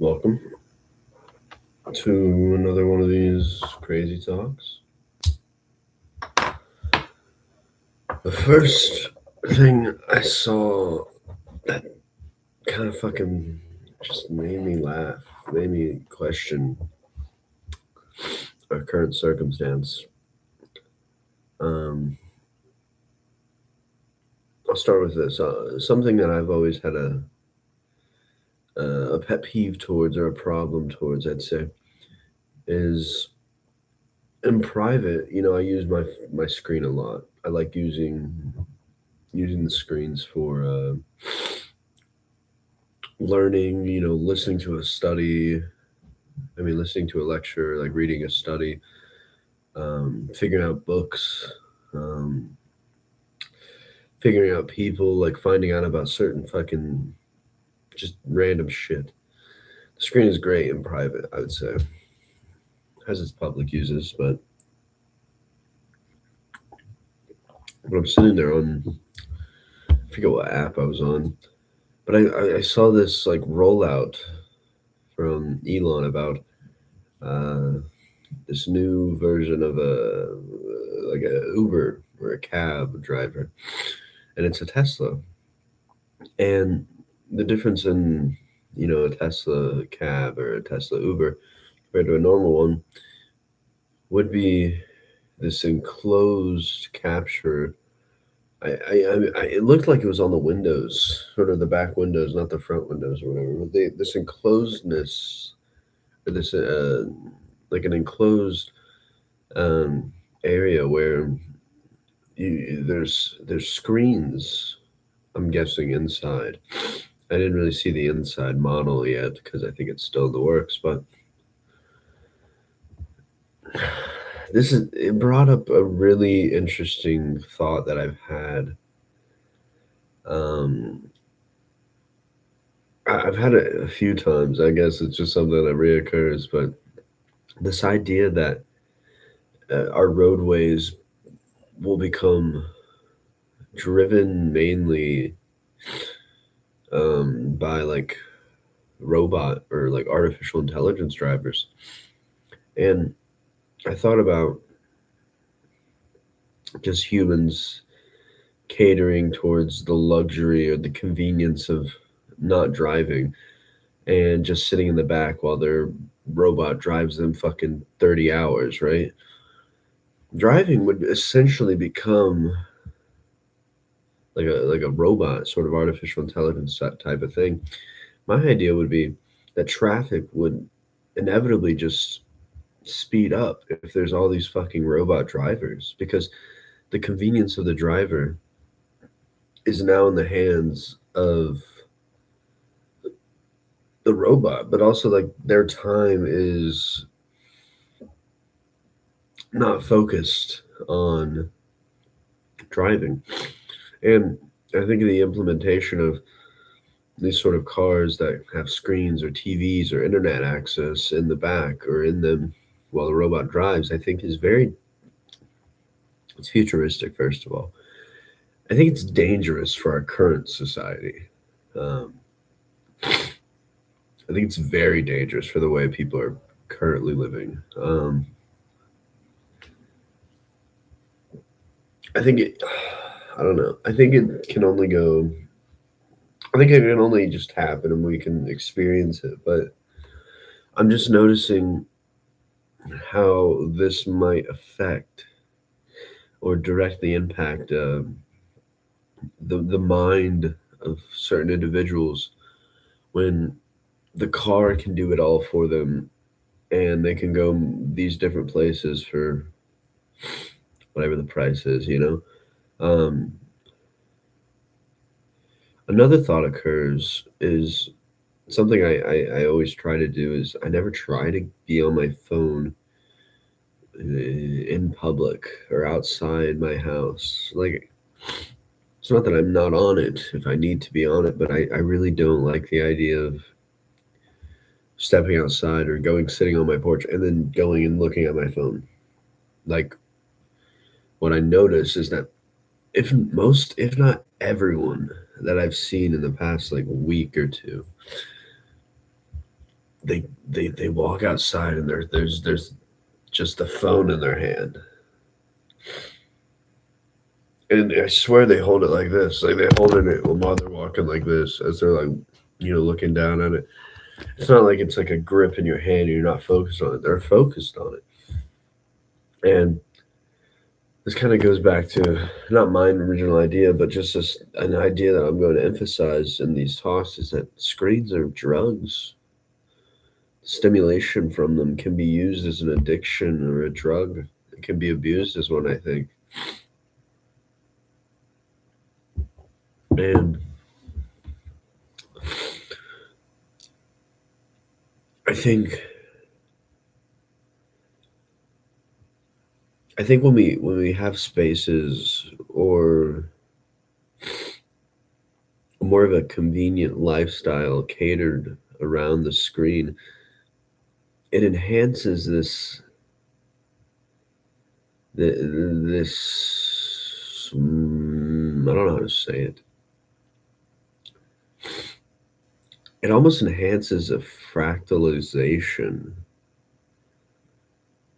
Welcome to another one of these crazy talks. The first thing I saw that kind of fucking just made me laugh, made me question our current circumstance. Um, I'll start with this. Something that I've always had a pet peeve towards or a problem towards, I'd say, is in private. I use my screen a lot. I like using the screens for learning, listening to a study. Listening to a lecture, like reading a study, figuring out books, um, figuring out people, like finding out about certain fucking just random shit. The screen is great in private, I would say. Has its public uses, but when I'm sitting there on, I forget what app I was on, but I saw this like rollout from Elon about uh, this new version of a like a Uber or a cab driver, and it's a Tesla. And the difference in a Tesla cab or a Tesla Uber compared to a normal one would be this enclosed capture. It looked like it was on the windows, sort of the back windows, not the front windows or whatever. But this enclosedness, or this like an enclosed um, area where there's screens. I'm guessing inside. I didn't really see the inside model yet because I think it's still in the works. But it brought up a really interesting thought that I've had. Um, I've had it a few times. I guess it's just something that reoccurs. But this idea that our roadways will become driven mainly by like robot or like artificial intelligence drivers. And I thought about just humans catering towards the luxury or the convenience of not driving and just sitting in the back while their robot drives them fucking 30 hours, right? Driving would essentially become like a robot, sort of artificial intelligence type of thing. My idea would be that traffic would inevitably just speed up if there's all these fucking robot drivers, because the convenience of the driver is now in the hands of the robot, but also like their time is not focused on driving. And I think the implementation of these sort of cars that have screens or TVs or internet access in the back or in them while the robot drives, I think is it's futuristic, first of all. I think it's dangerous for our current society. Um, I think it's very dangerous for the way people are currently living. I think I don't know. I think it can only go. I think it can only just happen and we can experience it. But I'm just noticing how this might affect or directly impact the mind of certain individuals when the car can do it all for them and they can go these different places for whatever the price is. Um, Another thought occurs is something I always try to do is I never try to be on my phone in public or outside my house. Like, it's not that I'm not on it if I need to be on it, but I really don't like the idea of stepping outside or going sitting on my porch and then going and looking at my phone. Like, what I notice is that if not everyone that I've seen in the past like week or two they walk outside and there's just a phone in their hand, and I swear they hold it like this, like they hold it while they're walking like this as they're like looking down at it. It's not like it's like a grip in your hand and you're not focused on it. They're focused on it, and this kind of goes back to not my original idea, but just an idea that I'm going to emphasize in these talks is that screens are drugs. Stimulation from them can be used as an addiction or a drug. It can be abused as one, I think. And I think I think when we have spaces or more of a convenient lifestyle catered around the screen, it enhances this I don't know how to say it. It almost enhances a fractalization,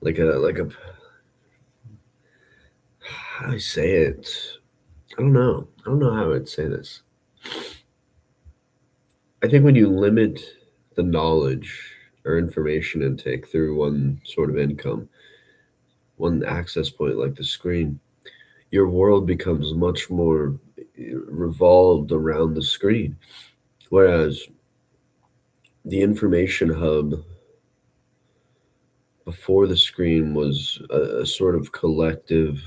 like a how do I say it? I don't know. I don't know how I'd say this. I think when you limit the knowledge or information intake through one sort of income, one access point like the screen, your world becomes much more revolved around the screen. Whereas the information hub before the screen was a sort of collective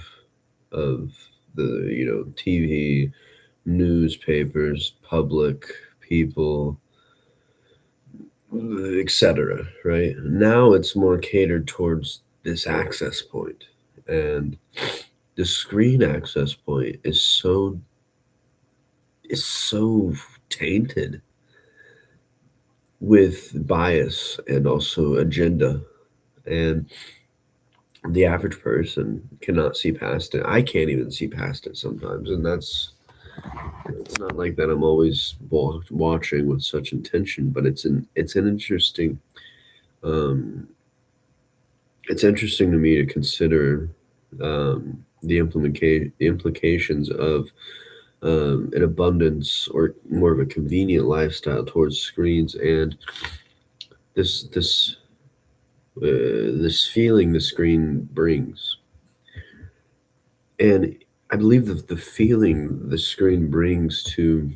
of the TV, newspapers, public people, etc. Right now, it's more catered towards this access point, and the screen access point is so tainted with bias and also agenda, and the average person cannot see past it. I can't even see past it sometimes, and it's not like that. I'm always watching with such intention, but it's an interesting um, it's interesting to me to consider the implications of an abundance or more of a convenient lifestyle towards screens and this feeling the screen brings. And I believe that the feeling the screen brings to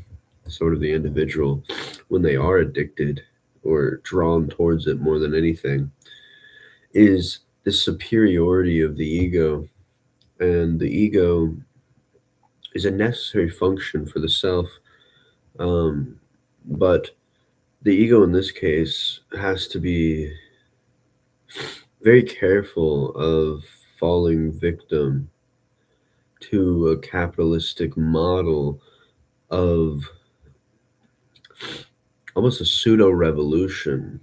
sort of the individual when they are addicted or drawn towards it more than anything is the superiority of the ego. And the ego is a necessary function for the self. Um, but the ego in this case has to be very careful of falling victim to a capitalistic model of almost a pseudo revolution,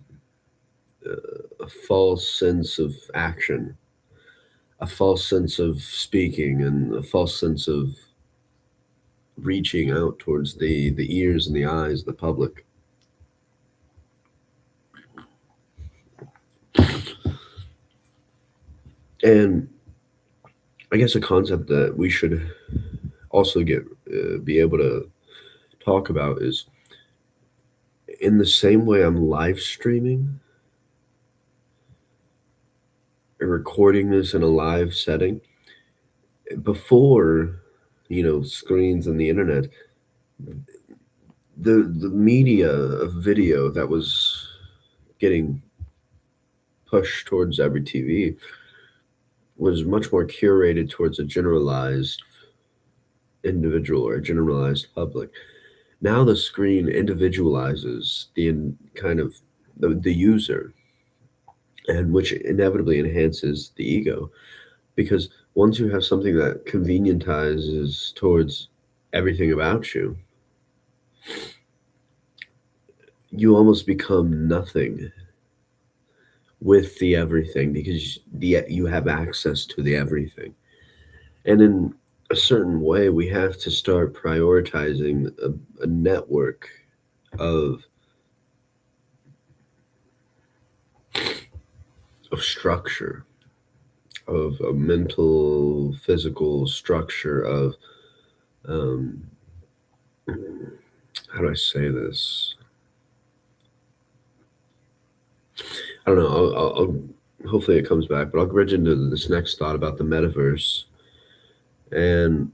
a false sense of action, a false sense of speaking, and a false sense of reaching out towards the ears and the eyes of the public. And I guess a concept that we should also get be able to talk about is in the same way I'm live streaming and recording this in a live setting before screens and the internet, the media of video that was getting pushed towards every TV was much more curated towards a generalized individual or a generalized public. Now the screen individualizes kind of the user, and which inevitably enhances the ego because once you have something that convenientizes towards everything about you, you almost become nothing with the everything because you have access to the everything. And in a certain way, we have to start prioritizing a network of of structure, of a mental, physical structure of, um, how do I say this? I don't know. Hopefully it comes back, but I'll bridge into this next thought about the metaverse. And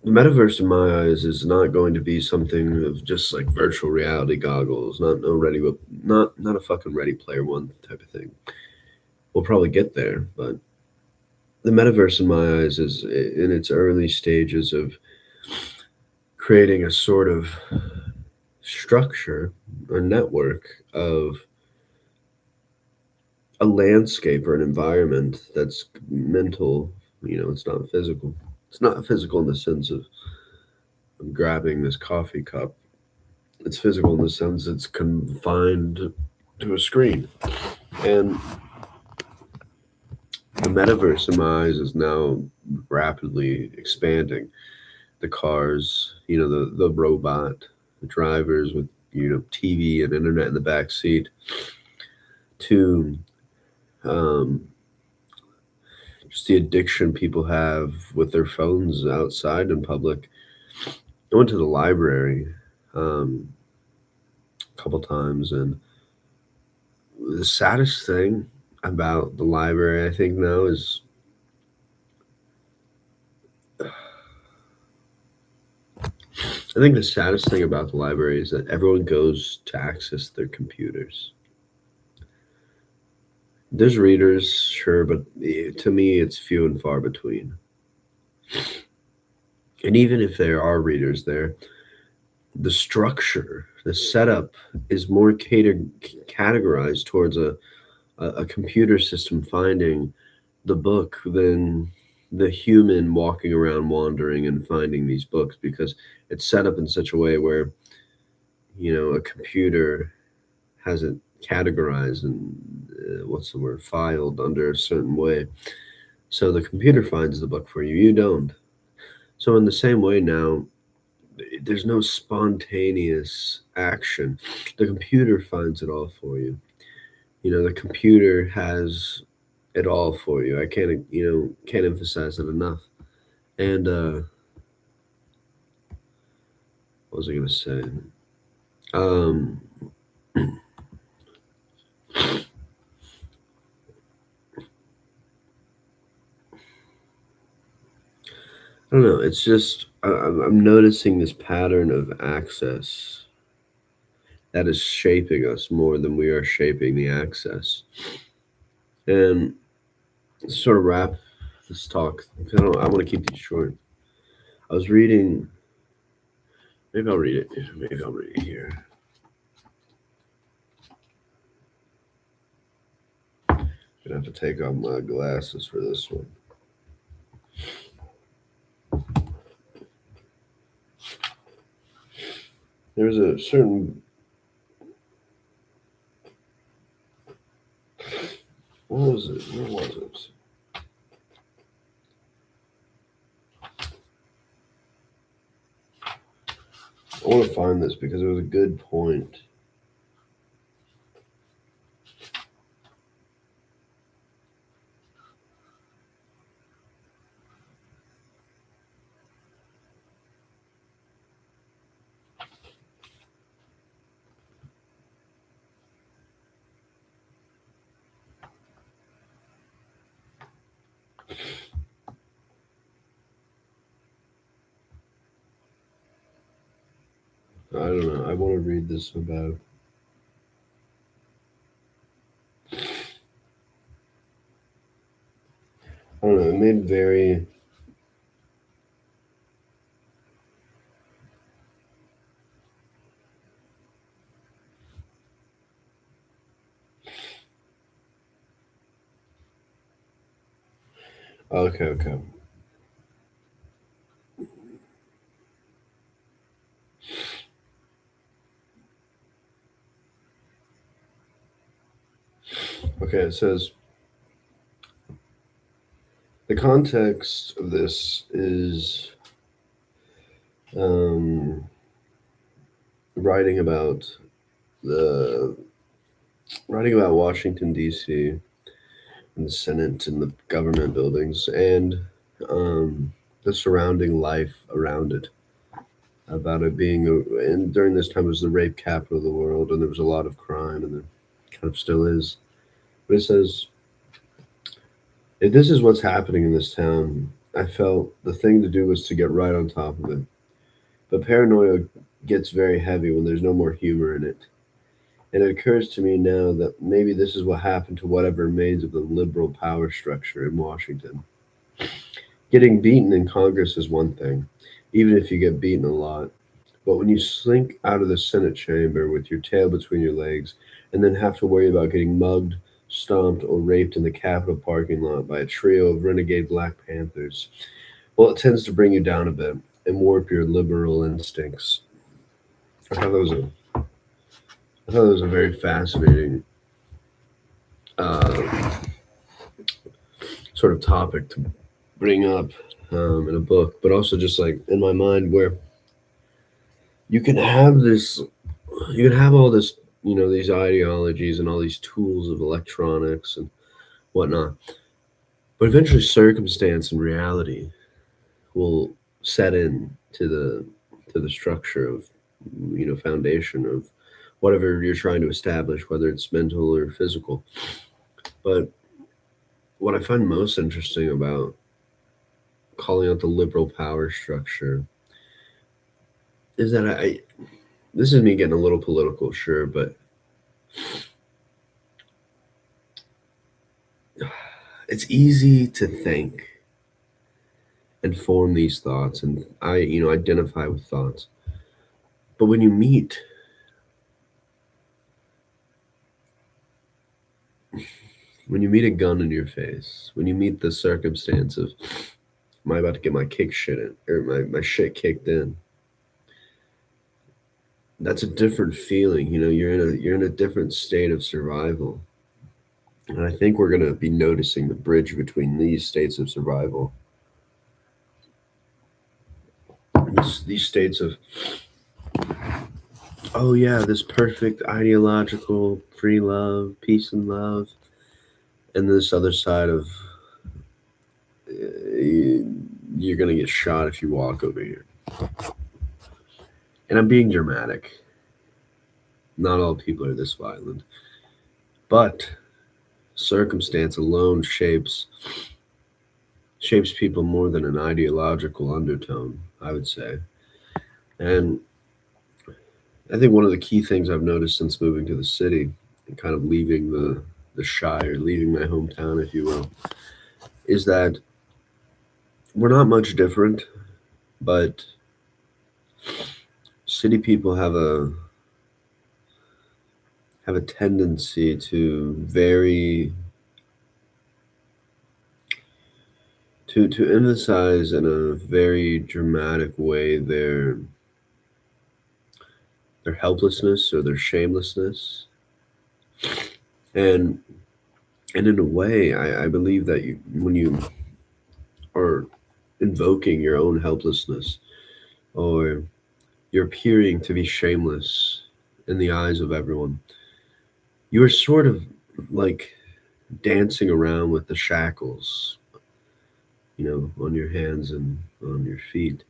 the metaverse, in my eyes, is not going to be something of just like virtual reality goggles, not no ready, not a fucking Ready Player One type of thing. We'll probably get there, but the metaverse, in my eyes, is in its early stages of creating a sort of structure or network of a landscape or an environment that's mental. It's not physical. It's not physical in the sense of I'm grabbing this coffee cup. It's physical in the sense it's confined to a screen. And the metaverse, in my eyes, is now rapidly expanding. The cars, the robot, the drivers with, TV and internet in the back seat, to um, just the addiction people have with their phones outside in public. I went to the library a couple times, and the saddest thing about the library, I think, now is I think the saddest thing about the library is that everyone goes to access their computers. There's readers, sure, but to me, it's few and far between. And even if there are readers there, the structure, the setup is more categorized towards a computer system finding the book than the human walking around wandering and finding these books, because it's set up in such a way where a computer has it categorized and what's the word, filed under a certain way, so the computer finds the book for you, you don't. So in the same way now, there's no spontaneous action. The computer finds it all for you. The computer has it all for you. I can't emphasize it enough. And what was I gonna say? Um, I don't know. It's just I'm noticing this pattern of access that is shaping us more than we are shaping the access. And to sort of wrap this talk, I want to keep these short. I was reading. Maybe I'll read it. Maybe I'll read it here. Gonna have to take off my glasses for this one. There's a certain. What was it? Where was it? I want to find this because it was a good point. I don't know. I want to read this about. I don't know. It made very. Okay, okay. Okay, it says the context of this is um, writing about the writing about Washington D.C. and the Senate and the government buildings and the surrounding life around it. About it being, and during this time it was the rape capital of the world, and there was a lot of crime, and there kind of still is. But it says, if this is what's happening in this town, I felt the thing to do was to get right on top of it. But paranoia gets very heavy when there's no more humor in it. And it occurs to me now that maybe this is what happened to whatever remains of the liberal power structure in Washington. Getting beaten in Congress is one thing, even if you get beaten a lot. But when you slink out of the Senate chamber with your tail between your legs and then have to worry about getting mugged, stomped, or raped in the Capitol parking lot by a trio of renegade Black Panthers, well, it tends to bring you down a bit and warp your liberal instincts. I thought that was a, I thought that was a very fascinating uh, sort of topic to bring up in a book, but also just like in my mind, where you can have this, you can have all this, these ideologies and all these tools of electronics and whatnot, but eventually circumstance and reality will set in to the structure of, foundation of whatever you're trying to establish, whether it's mental or physical. But what I find most interesting about calling out the liberal power structure is that this is me getting a little political, sure, but it's easy to think and form these thoughts, and identify with thoughts. But when you meet a gun in your face, when you meet the circumstance of, am I about to get my kick shit in, or my shit kicked in? That's a different feeling. You're in a different state of survival. And I think we're gonna be noticing the bridge between these states of survival. These states of, oh yeah, this perfect ideological free love, peace and love, and this other side of, you're gonna get shot if you walk over here. And I'm being dramatic. Not all people are this violent, but circumstance alone shapes people more than an ideological undertone, I would say. And I think one of the key things I've noticed since moving to the city and kind of leaving the shire, leaving my hometown, if you will, is that we're not much different, but city people have a tendency to to emphasize in a very dramatic way their helplessness or their shamelessness. And in a way, I believe that when you are invoking your own helplessness, or you're appearing to be shameless in the eyes of everyone, you are sort of like dancing around with the shackles, on your hands and on your feet.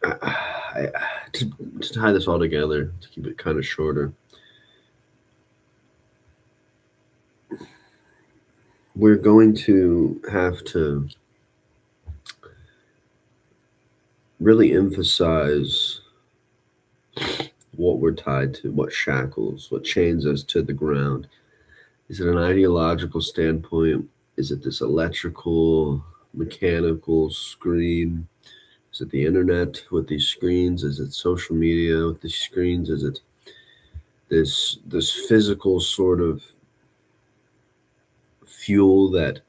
To tie this all together, to keep it kind of shorter, we're going to have to really emphasize what we're tied to, what shackles, what chains us to the ground. Is it an ideological standpoint? Is it this electrical, mechanical screen? Is it the internet with these screens? Is it social media with these screens? Is it this physical sort of fuel that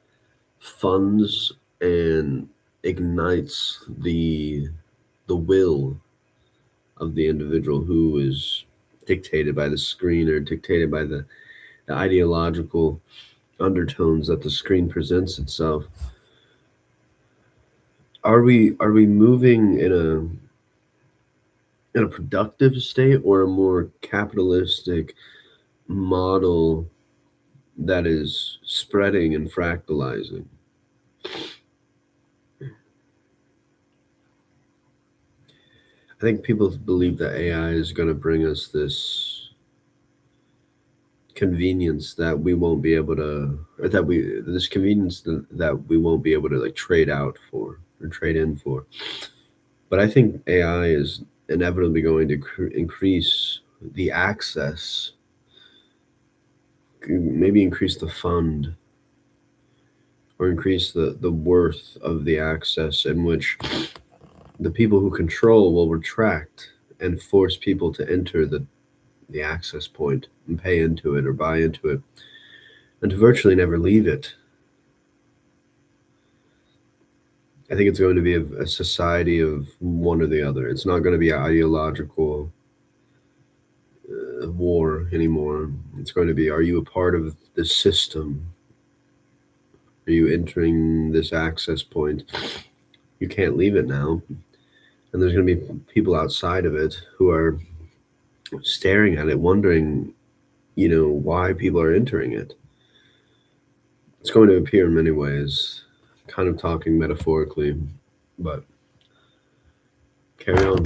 funds and ignites the will of the individual, who is dictated by the screen or dictated by the ideological undertones that the screen presents itself? Are we moving in a productive state or a more capitalistic model that is spreading and fractalizing? I think people believe that AI is going to bring us this convenience that we won't be able to, or that this convenience that we won't be able to like trade out for or trade in for. But I think AI is inevitably going to increase the access, maybe increase the fund, or increase the worth of the access, in which the people who control will retract and force people to enter the access point and pay into it or buy into it, and to virtually never leave it. I think it's going to be a society of one or the other. It's not going to be ideological war anymore. It's going to be, are you a part of the system? Are you entering this access point? You can't leave it now. And there's going to be people outside of it who are staring at it, wondering, why people are entering it. It's going to appear in many ways, kind of talking metaphorically, but carry on.